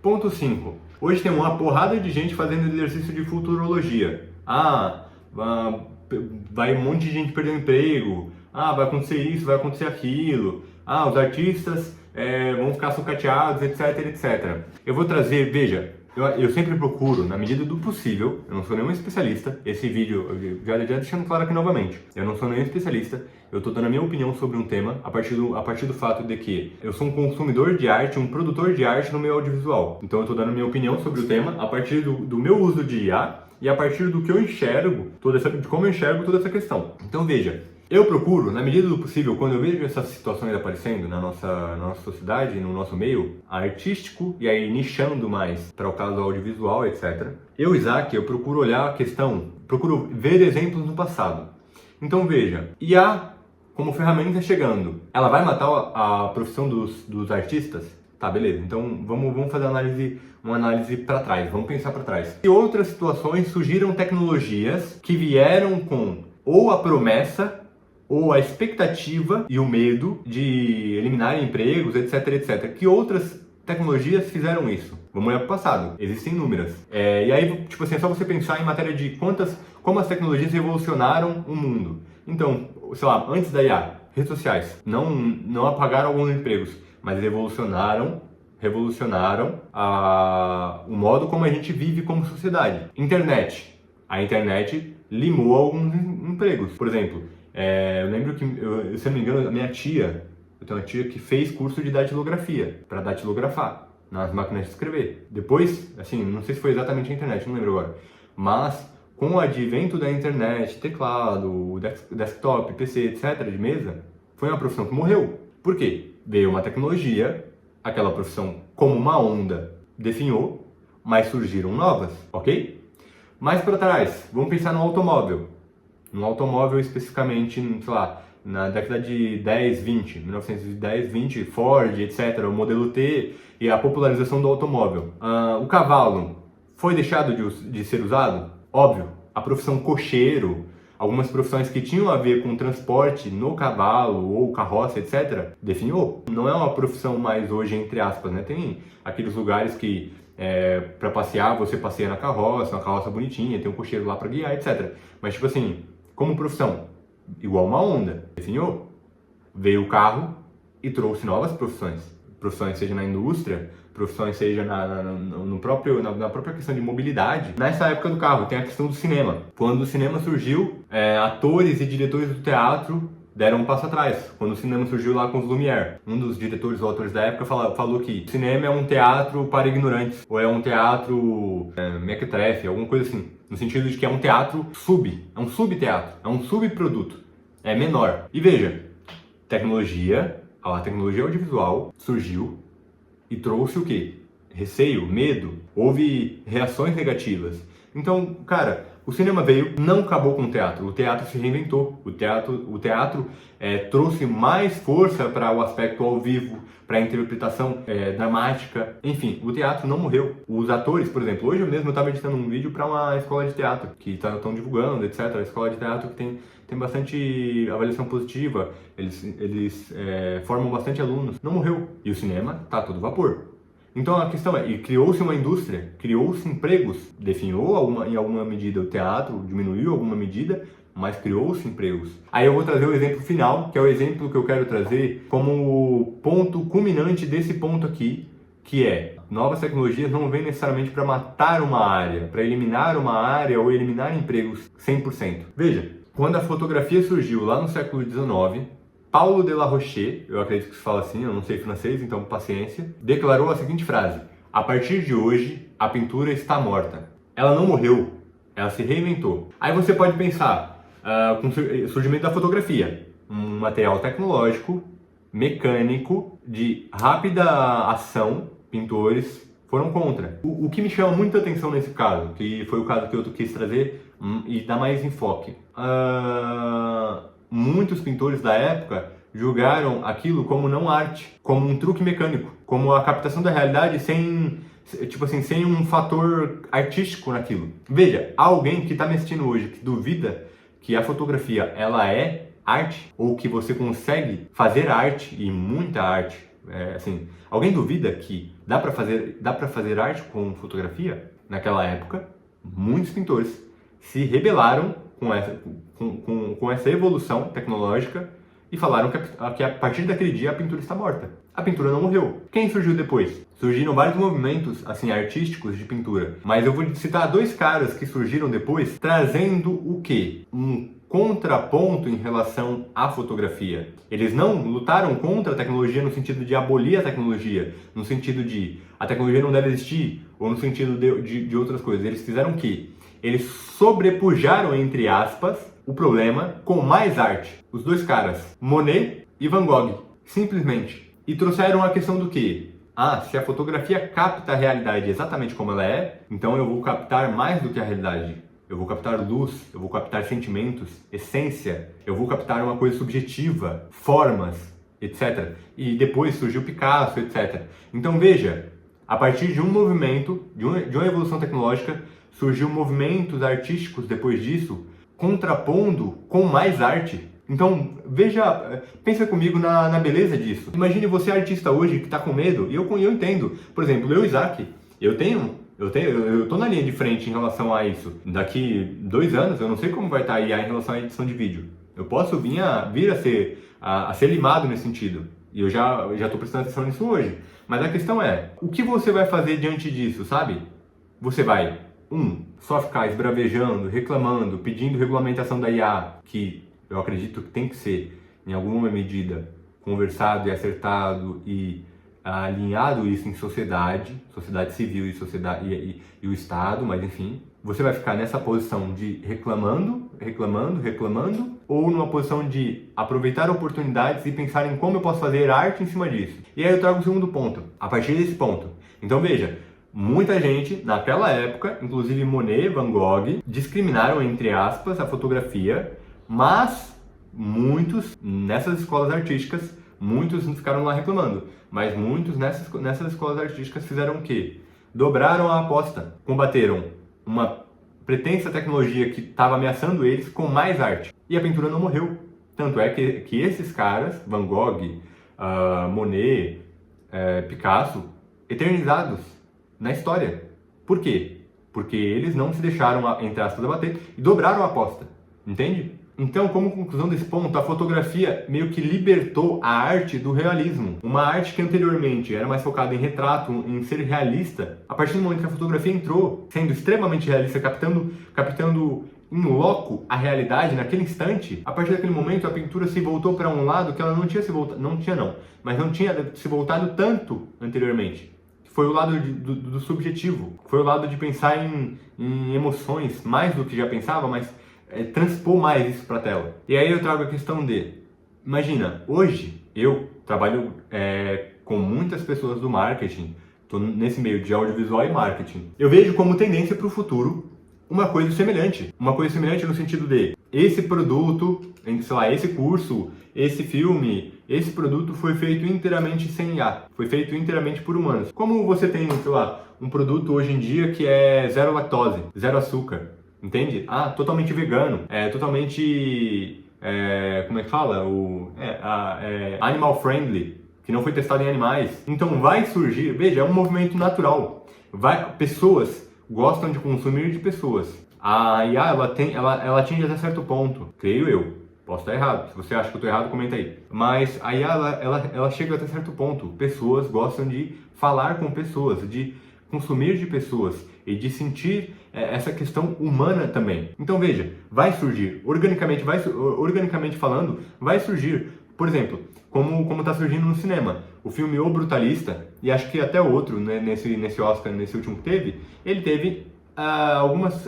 Ponto 5. Hoje tem uma porrada de gente fazendo exercício de futurologia. Vai um monte de gente perder o emprego. Vai acontecer isso, vai acontecer aquilo. Os artistas vão ficar sucateados, etc, etc. Eu vou trazer, veja, eu sempre procuro, na medida do possível, eu não sou nenhum especialista, esse vídeo, já deixando claro aqui novamente, eu não sou nenhum especialista, eu estou dando a minha opinião sobre um tema a partir do fato de que eu sou um consumidor de arte, um produtor de arte no meio audiovisual. Então eu estou dando a minha opinião sobre o tema a partir do meu uso de IA e a partir do que eu enxergo, de como eu enxergo toda essa questão. Então veja, eu procuro, na medida do possível, quando eu vejo essas situações aparecendo na nossa sociedade, no nosso meio artístico, e aí nichando mais para o caso audiovisual, etc. Isaac, eu procuro olhar a questão, procuro ver exemplos no passado. Então veja, IA como ferramenta chegando, ela vai matar a profissão dos artistas? Tá, beleza. Então vamos fazer uma análise para trás, vamos pensar para trás. E outras situações surgiram tecnologias que vieram com ou a promessa ou a expectativa e o medo de eliminar empregos, etc, etc. Que outras tecnologias fizeram isso? Vamos olhar para o passado. Existem inúmeras. E aí, tipo assim, é só você pensar em matéria de como as tecnologias revolucionaram o mundo. Então, sei lá, antes da IA, redes sociais não apagaram alguns empregos, mas revolucionaram o modo como a gente vive como sociedade. Internet. A internet limou alguns empregos. Por exemplo, eu lembro que, se não me engano, eu tenho uma tia que fez curso de datilografia, para datilografar nas máquinas de escrever. Depois, assim, não sei se foi exatamente a internet, não lembro agora, mas com o advento da internet, teclado, desktop, PC, etc, de mesa, foi uma profissão que morreu. Por quê? Veio uma tecnologia, aquela profissão como uma onda definhou, mas surgiram novas, ok? Mais para trás, vamos pensar no automóvel. No automóvel especificamente, sei lá, na década de 1910, 20, Ford, etc, o modelo T e a popularização do automóvel. O cavalo foi deixado de ser usado? Óbvio, a profissão cocheiro, algumas profissões que tinham a ver com transporte no cavalo ou carroça, etc, definhou. Não é uma profissão mais hoje, entre aspas, né? Tem aqueles lugares que para passear, você passeia na carroça, uma carroça bonitinha, tem um cocheiro lá para guiar, etc. Mas tipo assim, como profissão, igual uma onda, definhou. Veio o carro e trouxe novas profissões. Profissões seja na indústria, profissões seja na própria questão de mobilidade. Nessa época do carro tem a questão do cinema. Quando o cinema surgiu, atores e diretores do teatro deram um passo atrás. Quando o cinema surgiu lá com os Lumière, um dos diretores ou autores da época falou que o cinema é um teatro para ignorantes, ou é um teatro mequetrefe, alguma coisa assim. No sentido de que é um teatro é um subteatro, é um subproduto, é menor. E veja, a tecnologia audiovisual surgiu e trouxe o quê? Receio, medo, houve reações negativas. Então, cara, o cinema veio, não acabou com o teatro se reinventou. O teatro trouxe mais força para o aspecto ao vivo, para a interpretação dramática. Enfim, o teatro não morreu. Os atores, por exemplo, hoje mesmo eu estava editando um vídeo para uma escola de teatro, que estão divulgando, etc. A escola de teatro que tem bastante avaliação positiva, eles formam bastante alunos. Não morreu. E o cinema está a todo vapor. Então a questão e criou-se uma indústria, criou-se empregos, definhou em alguma medida o teatro, diminuiu alguma medida, mas criou-se empregos. Aí eu vou trazer o exemplo final, que é o exemplo que eu quero trazer como ponto culminante desse ponto aqui, que é, novas tecnologias não vêm necessariamente para matar uma área, para eliminar uma área ou eliminar empregos 100%. Veja, quando a fotografia surgiu lá no século XIX, Paulo de La Roche, eu acredito que se fala assim, eu não sei francês, então paciência, declarou a seguinte frase: a partir de hoje, a pintura está morta. Ela não morreu, ela se reinventou. Aí você pode pensar, com o surgimento da fotografia, um material tecnológico, mecânico, de rápida ação, pintores foram contra. O que me chama muita atenção nesse caso, que foi o caso que eu quis trazer e dar mais enfoque. Muitos pintores da época julgaram aquilo como não arte, como um truque mecânico, como a captação da realidade sem um fator artístico naquilo. Veja, há alguém que está me assistindo hoje que duvida que a fotografia ela é arte, ou que você consegue fazer arte, e muita arte, Assim, alguém duvida que dá para fazer arte com fotografia? Naquela época, muitos pintores se rebelaram com essa evolução tecnológica e falaram que a partir daquele dia a pintura está morta. A pintura não morreu. Quem surgiu depois? Surgiram vários movimentos assim artísticos de pintura, mas eu vou citar dois caras que surgiram depois trazendo o quê? Um contraponto em relação à fotografia. Eles não lutaram contra a tecnologia no sentido de abolir a tecnologia, no sentido de a tecnologia não deve existir, ou no sentido de outras coisas. Eles fizeram o quê? Eles sobrepujaram, entre aspas, o problema com mais arte. Os dois caras, Monet e Van Gogh, simplesmente. E trouxeram a questão do quê? Se a fotografia capta a realidade exatamente como ela é, então eu vou captar mais do que a realidade. Eu vou captar luz, eu vou captar sentimentos, essência, eu vou captar uma coisa subjetiva, formas, etc. E depois surgiu Picasso, etc. Então veja, a partir de um movimento, de uma evolução tecnológica, surgiu movimentos artísticos depois disso, contrapondo com mais arte. Então, veja, pensa comigo na beleza disso. Imagine você artista hoje que está com medo, e eu entendo. Por exemplo, eu, Isaac, eu tô na linha de frente em relação a isso. Daqui 2 anos, eu não sei como vai estar aí em relação à edição de vídeo. Eu posso vir a ser limado nesse sentido. E eu já estou prestando atenção nisso hoje. Mas a questão é, o que você vai fazer diante disso, sabe? Você vai, só ficar esbravejando, reclamando, pedindo regulamentação da IA, que eu acredito que tem que ser, em alguma medida, conversado e acertado e alinhado isso em sociedade civil e o Estado, mas enfim, você vai ficar nessa posição de reclamando, ou numa posição de aproveitar oportunidades e pensar em como eu posso fazer arte em cima disso. E aí eu trago o segundo ponto, a partir desse ponto. Então veja, muita gente, naquela época, inclusive Monet, Van Gogh, discriminaram, entre aspas, a fotografia, mas muitos, nessas escolas artísticas, muitos não ficaram lá reclamando, mas muitos nessas escolas artísticas fizeram o quê? Dobraram a aposta, combateram uma pretensa tecnologia que estava ameaçando eles com mais arte. E a pintura não morreu. Tanto é que esses caras, Van Gogh, Monet, Picasso, eternizados na história. Por quê? Porque eles não se deixaram, entre aspas, abater e dobraram a aposta. Entende? Então, como conclusão desse ponto, a fotografia meio que libertou a arte do realismo. Uma arte que anteriormente era mais focada em retrato, em ser realista, a partir do momento que a fotografia entrou, sendo extremamente realista, captando em loco a realidade naquele instante, a partir daquele momento a pintura se voltou para um lado que ela não tinha se voltado tanto anteriormente. Foi o lado do subjetivo, foi o lado de pensar em emoções, mais do que já pensava, mas transpor mais isso para a tela. E aí eu trago a questão de, imagina, hoje eu trabalho com muitas pessoas do marketing, estou nesse meio de audiovisual e marketing. Eu vejo como tendência para o futuro uma coisa semelhante no sentido de esse produto, sei lá, esse curso, esse filme, esse produto foi feito inteiramente sem IA, foi feito inteiramente por humanos. Como você tem, sei lá, um produto hoje em dia que é zero lactose, zero açúcar, entende? Totalmente vegano, totalmente, como é que fala? Animal friendly, que não foi testado em animais. Então vai surgir, veja, é um movimento natural. Pessoas gostam de consumir de pessoas. A IA, ela atinge até certo ponto, creio eu. Posso estar errado. Se você acha que eu estou errado, comenta aí. Mas a IA, ela chega até certo ponto. Pessoas gostam de falar com pessoas, de consumir de pessoas e de sentir essa questão humana também. Então veja, vai surgir, organicamente falando, vai surgir, por exemplo, como está surgindo no cinema, o filme O Brutalista, e acho que até outro, né, nesse Oscar, nesse último que teve, ele teve algumas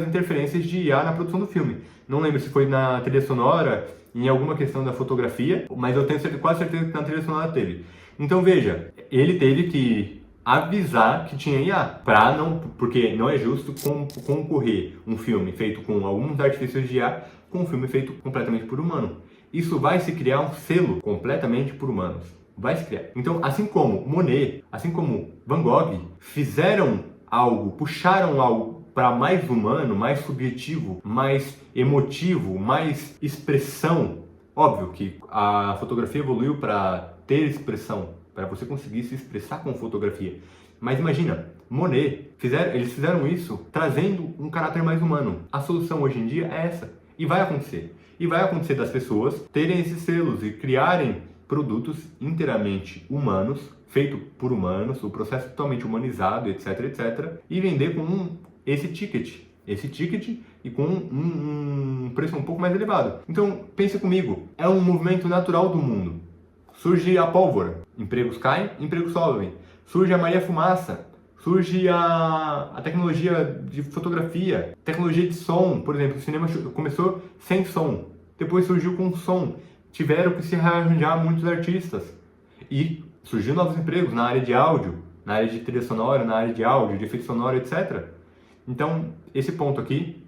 interferências de IA na produção do filme. Não lembro se foi na trilha sonora, em alguma questão da fotografia, mas eu tenho quase certeza que na trilha sonora teve. Então veja, ele teve que avisar que tinha IA, porque não é justo concorrer um filme feito com alguns artifícios de IA com um filme feito completamente por humano. Isso vai se criar um selo completamente por humanos. Vai se criar. Então, assim como Monet, assim como Van Gogh, fizeram algo, puxaram algo para mais humano, mais subjetivo, mais emotivo, mais expressão. Óbvio que a fotografia evoluiu para ter expressão, para você conseguir se expressar com fotografia. Mas imagina, Monet, eles fizeram isso trazendo um caráter mais humano. A solução hoje em dia é essa. E vai acontecer. E vai acontecer das pessoas terem esses selos e criarem produtos inteiramente humanos, feito por humanos, o processo totalmente humanizado, etc, etc, e vender com esse ticket e com um preço um pouco mais elevado. Então, pense comigo, é um movimento natural do mundo. Surge a pólvora, empregos caem, empregos sobem. Surge a Maria Fumaça, surge a tecnologia de fotografia, tecnologia de som. Por exemplo, o cinema começou sem som, depois surgiu com som. Tiveram que se rearranjar muitos artistas. E surgiu novos empregos na área de áudio, na área de trilha sonora, na área de áudio, de efeito sonoro, etc. Então, esse ponto aqui,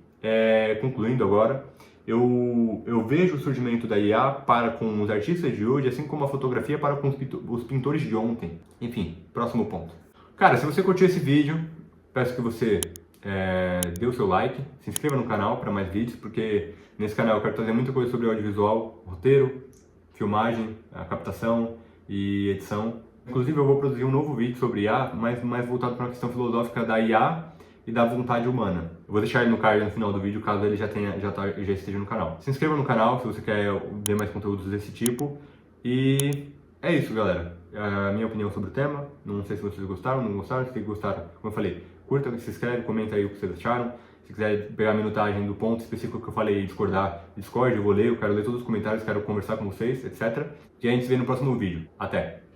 concluindo agora, eu vejo o surgimento da IA para com os artistas de hoje, assim como a fotografia para com os pintores de ontem. Enfim, próximo ponto. Cara, se você curtiu esse vídeo, peço que você dê o seu like, se inscreva no canal para mais vídeos, porque nesse canal eu quero trazer muita coisa sobre audiovisual, roteiro, filmagem, a captação e edição. Inclusive eu vou produzir um novo vídeo sobre IA, mais voltado para a questão filosófica da IA e da vontade humana. Eu vou deixar ele no card no final do vídeo, caso ele já esteja no canal. Se inscreva no canal se você quer ver mais conteúdos desse tipo. E é isso, galera. A minha opinião sobre o tema. Não sei se vocês gostaram, não gostaram. Se gostaram, como eu falei, curta, se inscreve, comenta aí o que vocês acharam. Se quiser pegar a minutagem do ponto específico que eu falei e discordar, Discord, eu vou ler, eu quero ler todos os comentários, quero conversar com vocês, etc. E a gente se vê no próximo vídeo. Até!